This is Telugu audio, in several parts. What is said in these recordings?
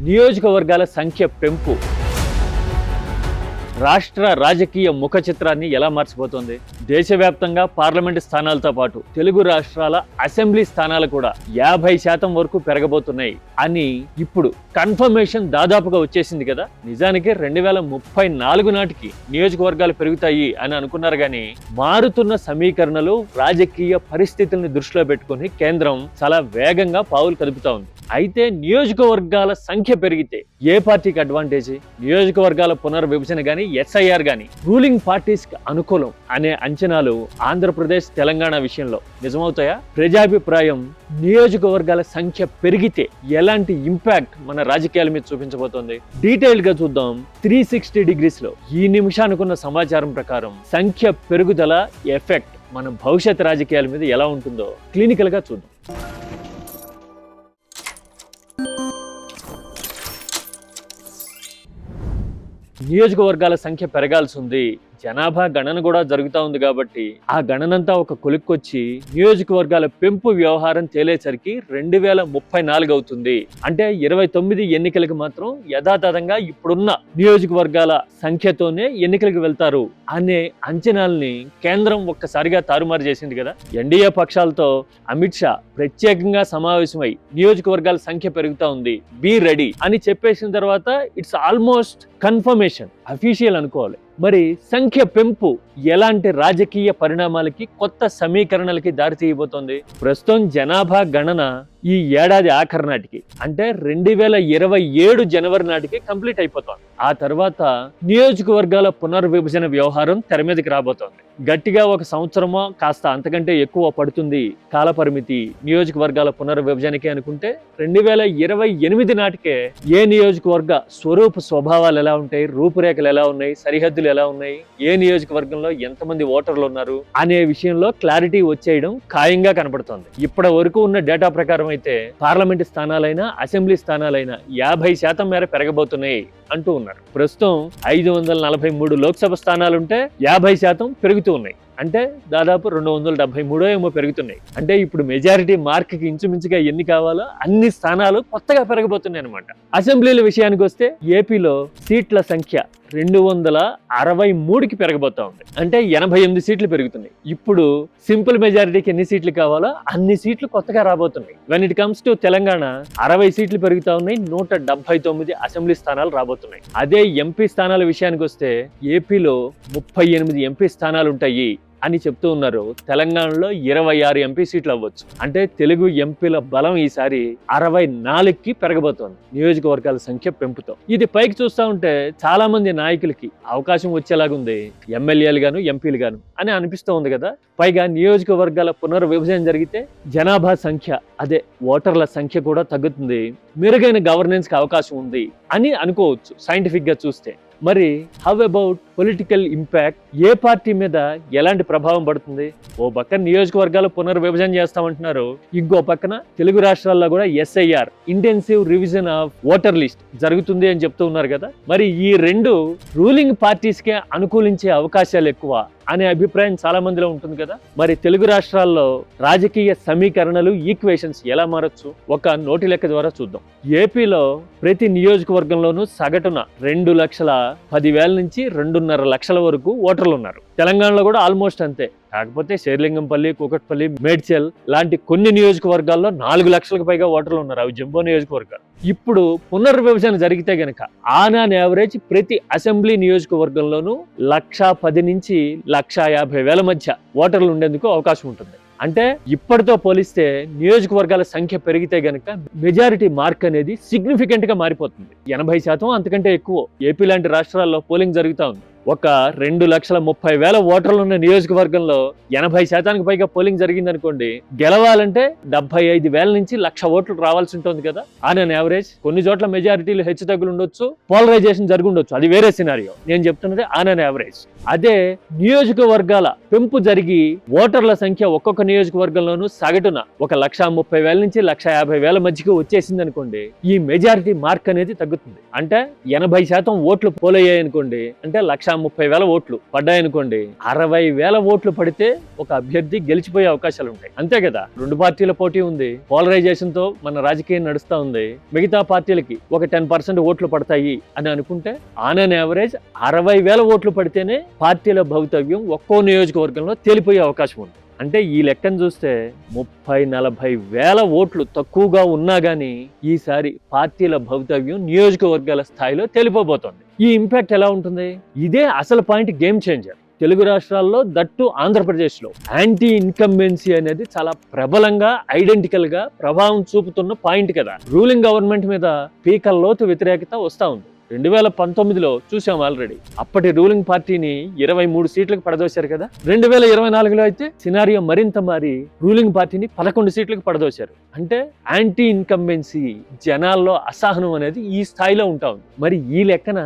నియోజకవర్గాల సంఖ్య పెంపు రాష్ట్ర రాజకీయ ముఖ చిత్రాన్ని ఎలా మార్చిపోతుంది? దేశవ్యాప్తంగా పార్లమెంటు స్థానాలతో పాటు తెలుగు రాష్ట్రాల అసెంబ్లీ స్థానాలు కూడా 50% వరకు పెరగబోతున్నాయి అని ఇప్పుడు కన్ఫర్మేషన్ దాదాపుగా వచ్చేసింది కదా. నిజానికి 2034 నాటికి నియోజకవర్గాలు పెరుగుతాయి అని అనుకున్నారు కానీ మారుతున్న సమీకరణలు రాజకీయ పరిస్థితుల్ని దృష్టిలో పెట్టుకుని కేంద్రం చాలా వేగంగా పావులు కదుపుతా ఉంది. అయితే నియోజకవర్గాల సంఖ్య పెరిగితే ఏ పార్టీకి అడ్వాంటేజ్? నియోజకవర్గాల పునర్విభజన గాని ఎస్ఐఆర్ గాని రూలింగ్ పార్టీస్ కి అనుకూలం అనే అంచనాలు ఆంధ్రప్రదేశ్ తెలంగాణ విషయంలో నిజమవుతాయా? ప్రజాభిప్రాయం నియోజకవర్గాల సంఖ్య పెరిగితే ఎలాంటి ఇంపాక్ట్ మన రాజకీయాల మీద చూపించబోతోంది? డీటెయిల్డ్ గా చూద్దాం. 360 degrees లో ఈ నిమిషానుకున్న సమాచారం ప్రకారం సంఖ్య పెరుగుదల ఎఫెక్ట్ మన భవిష్యత్ రాజకీయాల మీద ఎలా ఉంటుందో క్లినికల్ గా చూద్దాం. నియోజకవర్గాల సంఖ్య పెరగాల్సి ఉంది. జనాభా గణన కూడా జరుగుతూ ఉంది కాబట్టి ఆ గణనంతా ఒక కొలిక్కొచ్చి నియోజకవర్గాల పెంపు వ్యవహారం తేలేసరికి 2034 అవుతుంది. అంటే 29 ఎన్నికలకు మాత్రం యథాతథంగా ఇప్పుడున్న నియోజకవర్గాల సంఖ్యతోనే ఎన్నికలకు వెళ్తారు అనే అంచనాల్ని కేంద్రం ఒక్కసారిగా తారుమారు చేసింది కదా. ఎన్డీఏ పక్షాలతో అమిత్ షా ప్రత్యేకంగా సమావేశమై నియోజకవర్గాల సంఖ్య పెరుగుతూ ఉంది, బీ రెడీ అని చెప్పేసిన తర్వాత ఇట్స్ ఆల్మోస్ట్ కన్ఫర్మేషన్, అఫీషియల్ అనుకోవాలి. మరి సంఖ్య పెంపు ఎలాంటి రాజకీయ పరిణామాలకి, కొత్త సమీకరణలకి దారి తీయబోతోంది? ప్రస్తుతం జనాభా గణన ఈ ఏడాది ఆఖరి నాటికి అంటే 2027 జనవరి నాటికి కంప్లీట్ అయిపోతోంది. ఆ తర్వాత నియోజకవర్గాల పునర్విభజన వ్యవహారం తెర మీదకి రాబోతోంది. గట్టిగా 1 సంవత్సరమో కాస్త అంతకంటే ఎక్కువ పడుతుంది కాలపరిమితి నియోజకవర్గాల పునర్విభజనకి అనుకుంటే 2028 నాటికే ఏ నియోజకవర్గ స్వరూప స్వభావాలు ఎలా ఉంటాయి, రూపురేఖలు ఎలా ఉన్నాయి, సరిహద్దులు ఎలా ఉన్నాయి, ఏ నియోజకవర్గంలో ఎంతమంది ఓటర్లు ఉన్నారు అనే విషయంలో క్లారిటీ వచ్చేయడం ఖాయంగా కనబడుతోంది. ఇప్పటి వరకు ఉన్న డేటా ప్రకారం అయితే పార్లమెంటు స్థానాలైనా అసెంబ్లీ స్థానాలైనా 50% మేర పెరగబోతున్నాయి అంటూ ఉన్నారు. ప్రస్తుతం 543 లోక్సభ స్థానాలుంటే 50% పెరుగుతూ ఉన్నాయి. అంటే దాదాపు 273 ఏమో పెరుగుతున్నాయి. అంటే ఇప్పుడు మెజారిటీ మార్క్కి ఇంచుమించుగా ఎన్ని కావాలో అన్ని స్థానాలు కొత్తగా పెరగబోతున్నాయి అనమాట. అసెంబ్లీల విషయానికి వస్తే ఏపీలో సీట్ల సంఖ్య 263కి పెరగబోతా ఉంది. అంటే 88 సీట్లు పెరుగుతున్నాయి. ఇప్పుడు సింపుల్ మెజారిటీకి ఎన్ని సీట్లు కావాలో అన్ని సీట్లు కొత్తగా రాబోతున్నాయి. When it comes to Telangana 60 సీట్లు పెరుగుతా ఉన్నాయి, 179 అసెంబ్లీ స్థానాలు రాబోతున్నాయి. అదే ఎంపీ స్థానాల విషయానికి వస్తే ఏపీలో 38 ఎంపీ స్థానాలు ఉంటాయి అని చెప్తూ ఉన్నారు. తెలంగాణలో 26 ఎంపీ సీట్లు అవ్వచ్చు. అంటే తెలుగు ఎంపీల బలం ఈసారి 64కి పెరగబోతోంది నియోజకవర్గాల సంఖ్య పెంపుతో. ఇది పైకి చూస్తూ ఉంటే చాలా మంది నాయకులకి అవకాశం వచ్చేలాగుంది, ఎమ్మెల్యేలు గాను ఎంపీలు గాను అని అనిపిస్తూ ఉంది కదా. పైగా నియోజకవర్గాల పునర్విభజన జరిగితే జనాభా సంఖ్య, అదే ఓటర్ల సంఖ్య కూడా తగ్గుతుంది, మెరుగైన గవర్నెన్స్ కి అవకాశం ఉంది అని అనుకోవచ్చు సైంటిఫిక్ గా చూస్తే. మరి how about political impact? A party మీద ఎలాంటి ప్రభావం పడుతుంది? ఓ పక్కన నియోజకవర్గాలు పునర్విభజన చేస్తామంటున్నారు, ఇంకో పక్కన తెలుగు రాష్ట్రాల్లో కూడా SIR, intensive revision of voter list జరుగుతుంది అని చెప్తూ ఉన్నారు కదా. మరి ఈ రెండు రూలింగ్ పార్టీస్కే అనుకూలించే అవకాశాలు ఎక్కువ అనే అభిప్రాయం చాలా మందిలో ఉంటుంది కదా. మరి తెలుగు రాష్ట్రాల్లో రాజకీయ సమీకరణలు, ఈక్వేషన్స్ ఎలా మారచ్చు? ఒక నోటి లెక్క ద్వారా చూద్దాం. ఏపీలో ప్రతి నియోజకవర్గంలోనూ సగటున 2,10,000 నుంచి 2.5 లక్షల వరకు ఓటర్లు ఉన్నారు. తెలంగాణలో కూడా ఆల్మోస్ట్ అంతే. కాకపోతే శేర్లింగంపల్లి, కూకట్పల్లి, మేడ్చల్ లాంటి కొన్ని నియోజకవర్గాల్లో 4 లక్షలకు పైగా ఓటర్లు ఉన్నారు. అవి జంబో నియోజకవర్గాలు. ఇప్పుడు పునర్విభజన జరిగితే గనక ఆన్ యావరేజ్ ప్రతి అసెంబ్లీ నియోజకవర్గంలోనూ 110,000 నుంచి 150,000 మధ్య ఓటర్లు ఉండేందుకు అవకాశం ఉంటుంది. అంటే ఇప్పటితో పోలిస్తే నియోజకవర్గాల సంఖ్య పెరిగితే గనక మెజారిటీ మార్క్ అనేది సిగ్నిఫికెంట్ గా మారిపోతుంది. 80% అంతకంటే ఎక్కువ ఏపీ లాంటి రాష్ట్రాల్లో పోలింగ్ జరుగుతూ ఉంది. ఒక 2,30,000 ఓటర్లు ఉన్న నియోజకవర్గంలో 80% పైగా పోలింగ్ జరిగింది అనుకోండి, గెలవాలంటే 75,000 నుంచి 1,00,000 ఓట్లు రావాల్సి ఉంటుంది కదా ఆన్ అన్ యావరేజ్. కొన్ని చోట్ల మెజారిటీలు హెచ్చు తగ్గులు ఉండొచ్చు, పోలరైజేషన్ జరుగుండొచ్చు, అది వేరే సినారియో. నేను చెప్తున్నది ఆన్ అన్ యావరేజ్. అదే నియోజకవర్గాల పెంపు జరిగి ఓటర్ల సంఖ్య ఒక్కొక్క నియోజకవర్గంలోనూ సగటున ఒక 1,30,000 నుంచి 150,000 మధ్యకి వచ్చేసింది అనుకోండి, ఈ మెజారిటీ మార్క్ అనేది తగ్గుతుంది. అంటే 80% ఓట్లు పోలయ్యాయి అనుకోండి, అంటే 1,30,000 1,30,000 ఓట్లు పడ్డాయనుకోండి, 60,000 ఓట్లు పడితే ఒక అభ్యర్థి గెలిచిపోయే అవకాశాలు ఉంటాయి. అంతే కదా, 2 పార్టీల పోటీ ఉంది, పోలరైజేషన్ తో మన రాజకీయం నడుస్తా ఉంది. మిగతా పార్టీలకి ఒక 10% ఓట్లు పడతాయి అని అనుకుంటే ఆన్ అన్ యావరేజ్ 60,000 ఓట్లు పడితేనే పార్టీల భవితవ్యం ఒక్కో నియోజకవర్గంలో తేలిపోయే అవకాశం ఉంది. అంటే ఈ లెక్కను చూస్తే 30-40,000 ఓట్లు తక్కువగా ఉన్నా గానీ ఈసారి పార్టీల భవితవ్యం నియోజకవర్గాల స్థాయిలో తేలిపోబోతోంది. ఈ ఇంపాక్ట్ ఎలా ఉంటుంది? ఇదే అసలు పాయింట్, గేమ్ చేంజర్. తెలుగు రాష్ట్రాల్లో, దట్టు ఆంధ్రప్రదేశ్లో యాంటీ ఇన్కంబెన్సీ అనేది చాలా ప్రబలంగా, ఐడెంటికల్ గా ప్రభావం చూపుతున్న పాయింట్ కదా. రూలింగ్ గవర్నమెంట్ మీద పీకల్లోతు వ్యతిరేకత వస్తా ఉంది. 2019లో చూసాం ఆల్రెడీ. అప్పటి రూలింగ్ పార్టీని 23 సీట్లకు పడదోశారు కదా. 2024లో అయితే సినారియో మరింత మారి రూలింగ్ పార్టీని 11 సీట్లకు పడదోశారు. అంటే యాంటీ ఇన్కంబెన్సీ, జనాల్లో అసహనం అనేది ఈ స్థాయిలో ఉంటా ఉంది. మరి ఈ లెక్కన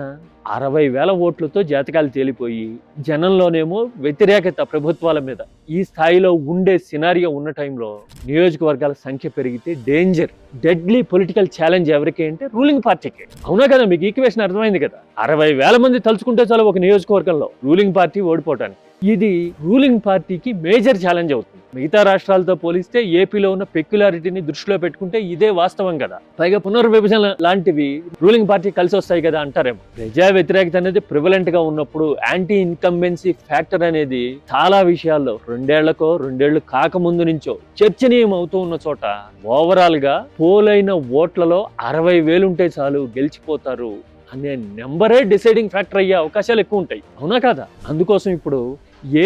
60,000 ఓట్లతో జాతకాలు తేలిపోయి జనంలోనేమో వ్యతిరేకత ప్రభుత్వాల మీద ఈ స్థాయిలో ఉండే సినారియో ఉన్న టైంలో నియోజకవర్గాల సంఖ్య పెరిగితే డేంజర్, డెడ్లీ పొలిటికల్ ఛాలెంజ్ ఎవరికి అంటే రూలింగ్ పార్టీకి. అవునా కదా, మీకు ఈక్వేషన్ అర్థమైంది కదా. 60,000 మంది తలుచుకుంటే చాలు ఒక నియోజకవర్గంలో రూలింగ్ పార్టీ ఓడిపోవటానికి. ఇది రూలింగ్ పార్టీకి మేజర్ ఛాలెంజ్ అవుతుంది. మిగతా రాష్ట్రాలతో పోలిస్తే ఏపీలో ఉన్న పెక్యులారిటీని దృష్టిలో పెట్టుకుంటే ఇదే వాస్తవం కదా. పైగా పునర్విభజన లాంటివి రూలింగ్ పార్టీ కలిసి వస్తాయి కదా అంటారేమో. ప్రజా వ్యతిరేకత అనేది ప్రివలెంట్ గా ఉన్నప్పుడు యాంటీ ఇన్కంబెన్సీ ఫ్యాక్టర్ అనేది చాలా విషయాల్లో 2 ఏళ్లు కాకముందు నుంచో చర్చనీయం అవుతూ ఉన్న చోట ఓవరాల్ గా పోలైన ఓట్లలో 60,000 ఉంటే చాలు గెలిచిపోతారు అనే నెంబరే డిసైడింగ్ ఫ్యాక్టర్ అయ్యే అవకాశాలు ఎక్కువ ఉంటాయి. అవునా కాదా? అందుకోసం ఇప్పుడు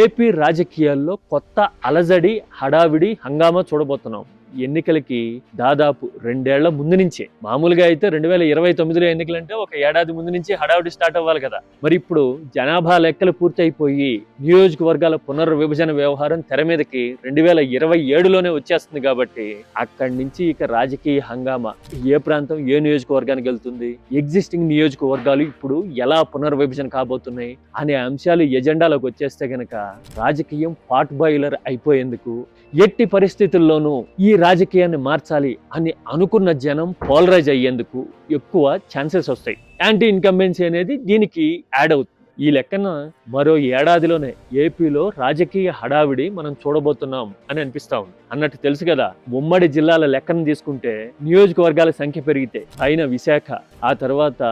ఏపీ రాజకీయాల్లో కొత్త అలజడి, హడావిడి, హంగామా చూడబోతున్నాం. ఎన్నికలకి దాదాపు 2 ఏళ్ల ముందు నుంచే. మామూలుగా అయితే 2029లో ఎన్నికలంటే ఒక ఏడాది ముందు నుంచి హడావిడి స్టార్ట్ అవ్వాలి కదా. మరి ఇప్పుడు జనాభా లెక్కలు పూర్తయిపోయి నియోజకవర్గాల పునర్విభజన వ్యవహారం తెర మీదకి 2027లోనే వచ్చేస్తుంది కాబట్టి అక్కడి నుంచి ఇక రాజకీయ హంగామా, ఏ ప్రాంతం ఏ నియోజకవర్గానికి వెళ్తుంది, ఎగ్జిస్టింగ్ నియోజకవర్గాలు ఇప్పుడు ఎలా పునర్విభజన కాబోతున్నాయి అనే అంశాలు ఎజెండాలోకి వచ్చేస్తే గనక రాజకీయం పాట్ బాయిలర్ అయిపోయేందుకు, ఎట్టి పరిస్థితుల్లోనూ ఈ రాజకీయాన్ని మార్చాలి అని అనుకున్న జనం పోలరైజ్ అయ్యేందుకు ఎక్కువ ఛాన్సెస్ వస్తాయి. యాంటీ ఇన్కంబెన్సీ అనేది దీనికి యాడ్ అవుతుంది. ఈ లెక్కన మరో ఏడాదిలోనే ఏపీలో రాజకీయ హడావిడి మనం చూడబోతున్నాం అని అనిపిస్తా ఉంది. అన్నట్టు తెలుసు కదా, ఉమ్మడి జిల్లాల లెక్కను తీసుకుంటే నియోజకవర్గాల సంఖ్య పెరిగితే పైన విశాఖ, ఆ తర్వాత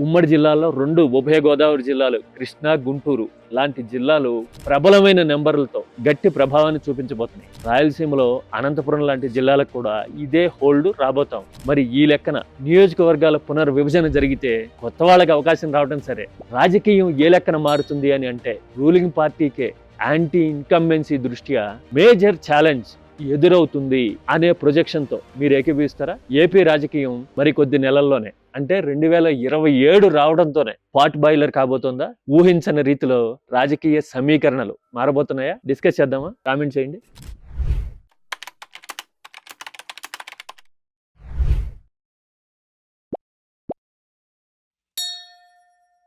ఉమ్మడి జిల్లాల్లో 2 ఉభయ గోదావరి జిల్లాలు, కృష్ణా, గుంటూరు లాంటి జిల్లాలు ప్రబలమైన నెంబర్లతో గట్టి ప్రభావాన్ని చూపించబోతున్నాయి. రాయలసీమలో అనంతపురం లాంటి జిల్లాలకు కూడా ఇదే హోల్డ్ రాబోతాం. మరి ఈ లెక్కన నియోజకవర్గాల పునర్విభజన జరిగితే కొత్త వాళ్ళకి అవకాశం రావడం సరే, రాజకీయం ఏ లెక్కన మారుతుంది అని అంటే రూలింగ్ పార్టీకే యాంటీ ఇన్కంబెన్సీ దృష్ట్యా మేజర్ ఛాలెంజ్ ఎదురవుతుంది అనే ప్రొజెక్షన్తో మీరు ఏకీభవిస్తారా? ఏపీ రాజకీయం మరికొద్ది నెలల్లోనే, అంటే 2027 రావడంతోనే పాట్ బాయిలర్ కాబోతుందా? ఊహించని రీతిలో రాజకీయ సమీకరణలు మారబోతున్నాయా? డిస్కస్ చేద్దామా? కామెంట్ చేయండి.